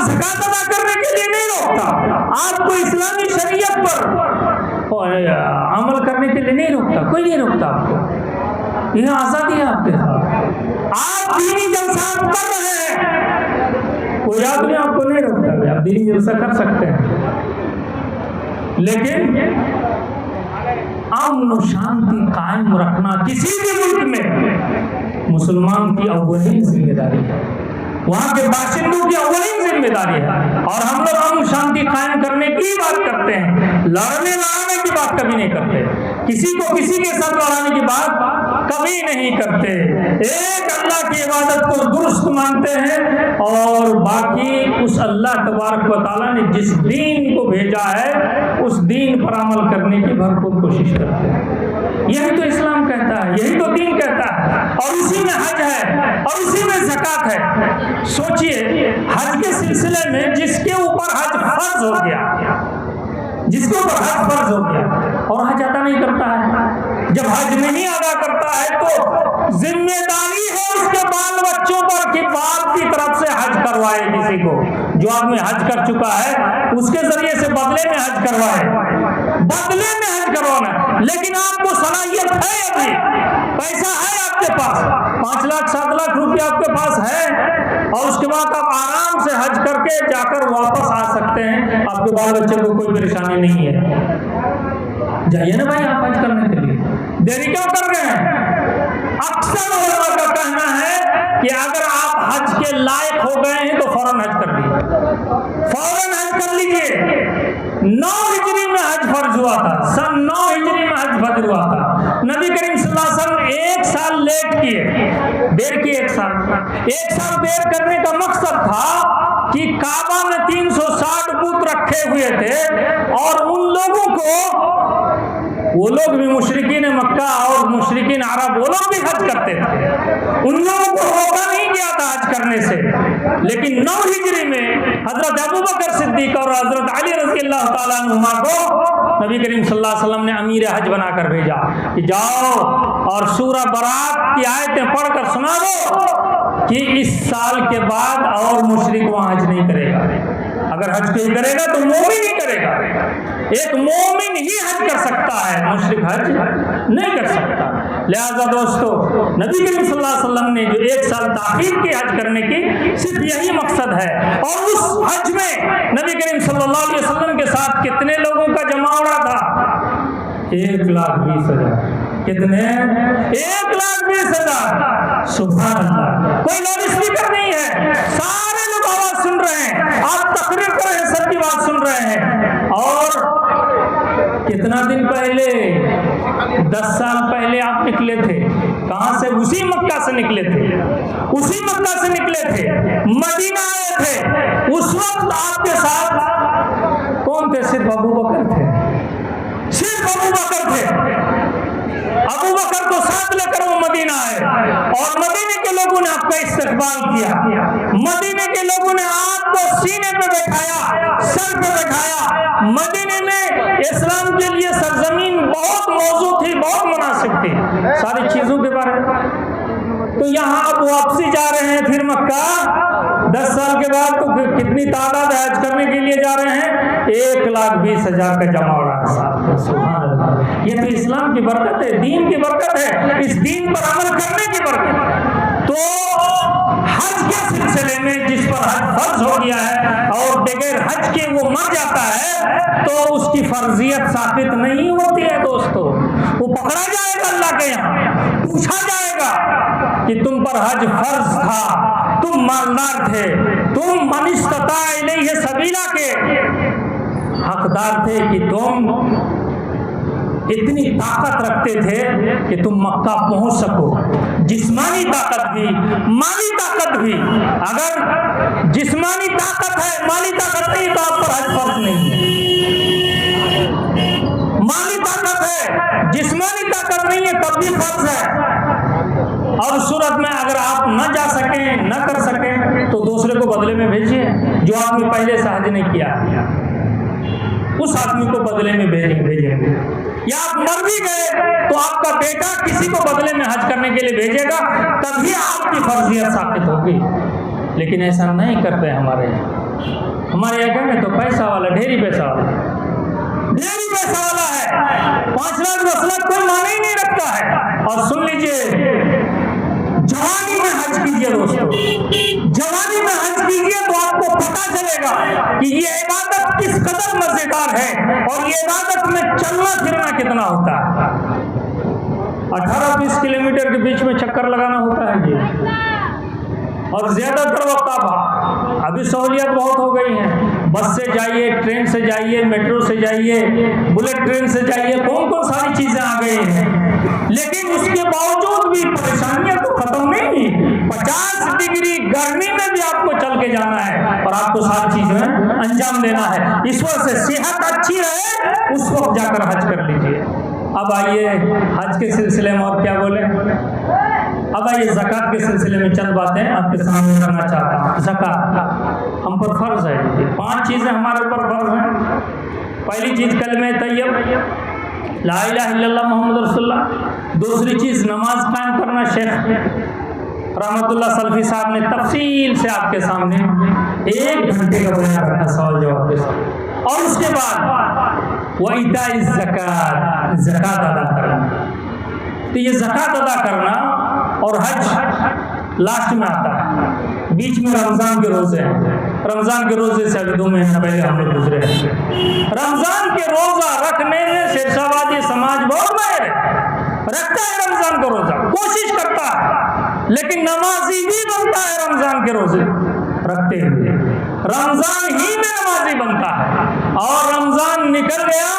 ज़कात अदा करने के लिए नहीं रोकता, आपको इस्लामी शरीयत पर अमल करने के लिए नहीं रोकता, कोई नहीं रोकता आपको। यह आज़ादी है आपके साथ। आप दीनी जलसा कर रहे हैं, कोई आदमी आपको नहीं रोकता, आप दीनी जलसा कर सकते हैं, लेकिन अमन और शांति कायम रखना किसी भी मुल्क में मुसलमान की अव्वलीन जिम्मेदारी है, वहाँ के बाशिंदों की अव्वलीन जिम्मेदारी है। और हम लोग अमन शांति कायम करने की बात करते हैं, लड़ने लड़ाने की बात कभी नहीं करते, किसी को किसी के साथ लड़ाने की बात कभी नहीं करते। एक अल्लाह की इबादत को दुरुस्त मानते हैं और बाकी उस अल्लाह तबारक व तआला ने जिस दीन को भेजा है उस दीन पर अमल करने की भरपूर कोशिश करते हैं। यही तो इस्लाम कहता है, यही तो दीन कहता है, और उसी में हज है और उसी में ज़कात है। सोचिए, हज के सिलसिले में जिसके ऊपर हज फर्ज हो गया, जिसके ऊपर हज फर्ज हो गया और हज अदा नहीं करता है, जब हज नहीं अदा करता है तो जिम्मेदारी है उसके बाल बच्चों पर कि बाप की तरफ से हज करवाए, किसी को जो आदमी हज कर चुका है उसके जरिए से बदले में हज करवाए, बदले में हज करवाना। लेकिन आपको सलाहियत है, अभी पैसा है आपके पास, 5 लाख 7 लाख रुपया आपके पास है, और उसके बाद आप आराम से हज करके जाकर वापस आ सकते हैं, आपके बाल बच्चे को कोई परेशानी नहीं है। जाइए ना भाई आप हज करने के लिए, देरी क्यों कर रहे हैं? अक्सर उलमा का कहना है कि अगर आप हज के लायक हो गए हैं तो फौरन हज कर लीजिए, फौरन हज कर लीजिए। 9 हिजरी में हज फर्ज हुआ था, सन 9 हिजरी में हज फर्ज हुआ था। नबी करीम सल्लल्लाहु अलैहि वसल्लम 1 साल लेट किए, देर किए, 1 साल देर करने का मकसद था कि काबा में 360 बुत रखे हुए थे और उन लोगों को, वो लोग भी मुशरिकीन मक्का और मुशरिकीन अरब, वो लोग भी हज करते थे, उन लोगों को रोका नहीं गया था हज करने से। लेकिन 9 हिजरी में हजरत अबू बकर सिद्दीक और हजरत अली रज़ी अल्लाह ताला अन्हुमा को नबी करीम सल्लल्लाहु अलैहि वसल्लम ने अमीर हज बनाकर भेजा कि जाओ और सूरह बरात की आयतें पढ़कर सुना दो कि इस साल के बाद और मुशरिक वहाँ हज नहीं करेगा। अगर हज कोई करेगा तो मोमिन ही करेगा, एक मोमिन ही हज कर सकता है, मुशरिक हज नहीं कर सकता। लिहाजा दोस्तों, नबी करीम सल्लल्लाहु अलैहि वसल्लम ने जो 1 साल ताखीर की हज करने की, सिर्फ यही मकसद है। और उस हज में नबी करीम सल्लल्लाहु अलैहि वसल्लम के साथ कितने लोगों का जमावड़ा था? 1,20,000। कितने? 1,20,000। सुभान अल्लाह। कोई लाउड स्पीकर नहीं है, सारे लोग आवाज सुन रहे हैं, आप तकरीर कर रहे हैं, सबकी बात सुन रहे हैं। और कितना दिन पहले, 10 साल पहले आप निकले थे, कहां से? उसी मक्का से निकले थे, उसी मक्का से निकले थे, मदीना आए थे। उस वक्त आपके साथ कौन थे? सिर्फ अबू बकर थे, सिर्फ अबू बकर थे। अबू बकर को साथ लेकर वो मदीना आए और मदीने के लोगों ने आपका इस्तकबाल किया, मदीने के लोगों ने आपको सीने पे बैठाया, सर पे बैठाया। मदीने में इस्लाम के लिए सरजमीन बहुत मौजू थी, बहुत मुनासिब थी सारी चीजों के बारे में। तो यहाँ आप वापसी जा रहे हैं फिर मक्का, 10 साल के बाद, तो कितनी तादाद हज करने के लिए जा रहे हैं? 1,20,000 का जमावड़ा है साहब। सुभान अल्लाह। ये तो इस्लाम की बरकत है, दीन की बरकत है, इस दीन पर अमल करने की बरकत है। तो हज के सिलसिले में जिस पर हज फर्ज हो गया है और बगैर हज के वो मर जाता है तो उसकी फर्जियत साबित नहीं होती है दोस्तों, वो पकड़ा जाएगा अल्लाह के यहाँ, पूछा जाएगा कि तुम पर हज फर्ज था, तुम मालदार थे, तुम मन इस्तता इलैहि सबीला के हकदार थे कि तुम इतनी ताकत रखते थे कि तुम मक्का पहुंच सको, जिस्मानी ताकत भी, माली ताकत भी। अगर जिस्मानी ताकत है, माली ताकत नहीं तो आप पर हज फर्ज नहीं है। माली ताकत है, जिस्मानी ताकत नहीं है तब भी फर्ज है। और सूरत में अगर आप न जा सके, न कर सके तो दूसरे को बदले में भेजिए, जो आदमी पहले से हज नहीं किया उस आदमी को बदले में भेजेंगे। या आप मर भी गए तो आपका बेटा किसी को बदले में हज करने के लिए भेजेगा, तभी आपकी फर्जियत साबित होगी। लेकिन ऐसा नहीं करते हमारे यहाँ। हमारे यहाँ कहेंगे तो पैसा वाला, ढेरी पैसा वाला, ढेरी पैसा वाला है, 5 लाख 10 लाख कोई माने ही नहीं रखता है। और सुन लीजिए, जवानी में हज कीजिए दोस्तों, जवानी में हज कीजिए तो आपको पता चलेगा कि ये इबादत किस कदर मजेदार है और ये इबादत में चलना फिरना कितना होता है। 18-20 किलोमीटर के बीच में चक्कर लगाना होता है जी, और ज्यादातर वक्त आप, अभी सहूलियत बहुत हो गई है, बस से जाइए, ट्रेन से जाइए, मेट्रो से जाइए, बुलेट ट्रेन से जाइए, कौन कौन सारी चीजें आ गई हैं, लेकिन उसके बावजूद भी परेशानियां तो खत्म नहीं। 50 डिग्री गर्मी में भी आपको चल के जाना है और आपको सारी चीजें अंजाम देना है। इस वजह से सेहत अच्छी रहे, उस वक्त जाकर हज कर लीजिए। अब आइए हज के सिलसिले में और क्या बोले, अब आइए ज़कात के सिलसिले में चंद बातें आपके सामने करना चाहता हूँ। ज़कात हम पर फर्ज है, 5 चीज़ें हमारे ऊपर फर्ज हैं। पहली चीज़ कलमे तैयब, ला इलाहा इल्लल्लाह मुहम्मद रसूलुल्लाह। दूसरी चीज़ नमाज कायम करना। शेख रहमतुल्लाह सल्फी साहब ने तफसील से आपके सामने 1 घंटे का बयान रखा सवाल जवाब के साथ। और उसके बाद व इताई ज़कात, ज़कात अदा करना। तो ये ज़कात अदा करना और हज लास्ट में आता है, बीच में रमज़ान के रोज़े हैं। रमज़ान के रोज़े से अभी 2 महीना पहले हम लोग गुजरे हैं। रमज़ान के रोज़ा रखने में शेरशाहबादी समाज बहुत माहिर है, रखता है रमज़ान का रोज़ा, कोशिश करता है, लेकिन नमाजी भी बनता है रमज़ान के रोज़े रखते हुए, रमज़ान ही में नमाजी बनता है। और रमज़ान निकल गया,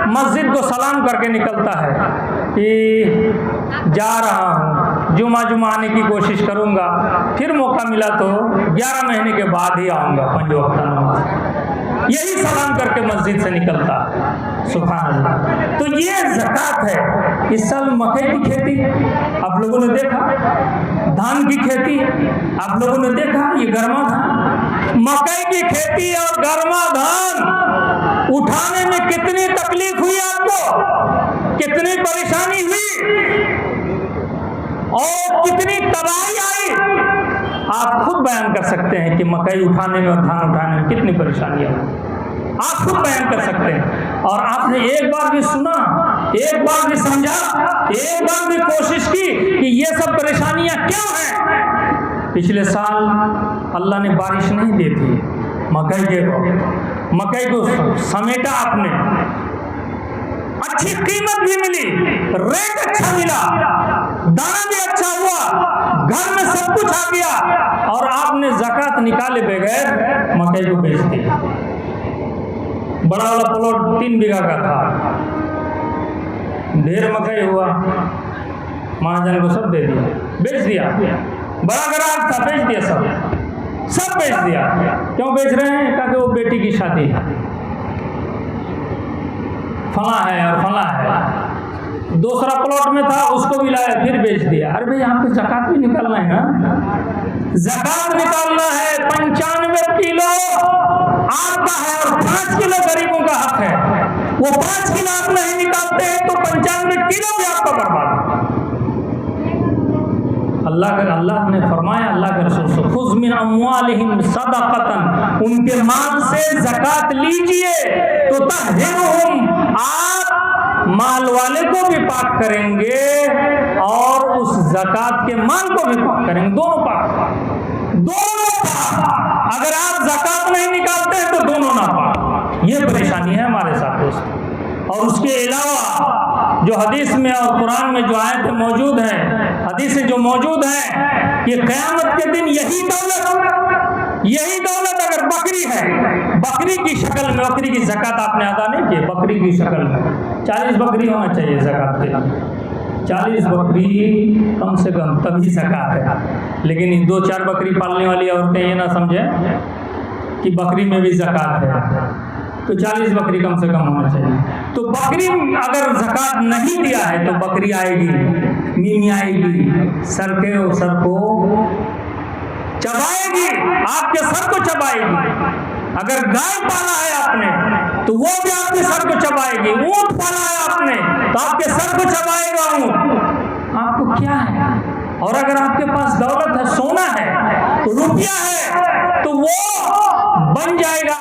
मस्जिद को सलाम करके निकलता है कि जा रहा हूँ, जुमा आने की कोशिश करूँगा, फिर मौका मिला तो 11 महीने के बाद ही आऊँगा 5 वक्त नमाज, यही सलाम करके मस्जिद से निकलता है। सुभान अल्लाह। तो ये ज़कात है। इस साल मकई की खेती आप लोगों ने देखा, धान की खेती आप लोगों ने देखा, ये गर्मा धान, मकई की खेती और गर्मा धान उठाने में कितनी तकलीफ हुई आपको, कितनी परेशानी हुई और कितनी तबाही आई, आप खुद बयान कर सकते हैं कि मकई उठाने में और धान उठाने में कितनी परेशानियां हुई, आप खुद बयान कर सकते हैं। और आपने एक बार भी सुना, एक बार भी समझा, एक बार भी कोशिश की कि ये सब परेशानियां क्यों हैं। पिछले साल अल्लाह ने बारिश नहीं दी थी, मकई को समेटा आपने, अच्छी कीमत भी मिली, रेट अच्छा मिला, दाना भी अच्छा हुआ, घर में सब कुछ आ गया, और आपने ज़कात निकाले बगैर मकई को बेच दिया। बड़ा वाला प्लॉट 3 बीघा का था, ढेर मकई हुआ, महाजन को सब दे दिया, बेच दिया। बड़ा ग्राहक था, बेच दिया, सब बेच दिया। क्यों बेच रहे हैं? क्योंकि वो बेटी की शादी है, फला है और फला है। दूसरा प्लॉट में था, उसको भी लाया, फिर बेच दिया। अरे भाई आपको ज़कात भी निकालना है ना, ज़कात निकालना है। 95 किलो आपका है और 5 किलो गरीबों का हक है। वो 5 किलो आप नहीं निकालते हैं तो 95 किलो भी आपका बर्बाद। अल्लाह ने फरमाया, अल्लाह के रसूल से, खुज़ मिन अम्वालिहिम सदक़तन, उनके माल से ज़कात लीजिए तो तहहिरुहुम, आप माल वाले को भी पाक करेंगे और उस ज़कात के माल को भी पाक करेंगे, दोनों पाक, दोनों पाक। अगर आप ज़कात नहीं निकालते हैं तो दोनों ना पाक। ये परेशानी है हमारे साथ दोस्तों। और उसके अलावा जो हदीस में और कुरान में जो आयतें मौजूद हैं, हदीसें जो मौजूद हैं, कि क़यामत के दिन यही दौलत अगर बकरी है, बकरी की शक्ल में, बकरी की ज़कात आपने अदा नहीं की, बकरी की शक्ल में 40 बकरी होना चाहिए ज़कात के लिए, 40 बकरी कम से कम, तभी ज़कात है। लेकिन 2-4 बकरी पालने वाली औरतें ये ना समझें कि बकरी में भी ज़कात है, तो 40 बकरी कम से कम होना चाहिए। तो बकरी अगर ज़कात नहीं दिया है तो बकरी आएगी, मीमी आएगी, सर को चबाएगी, आपके सर को चबाएगी। अगर गाय पाला है आपने तो वो भी आपके सर को चबाएगी, ऊंट पाला है आपने तो आपके सर को चबाएगा ऊंट। आपको क्या है? और अगर आपके पास दौलत है, सोना है, तो रुपया है, तो वो बन जाएगा।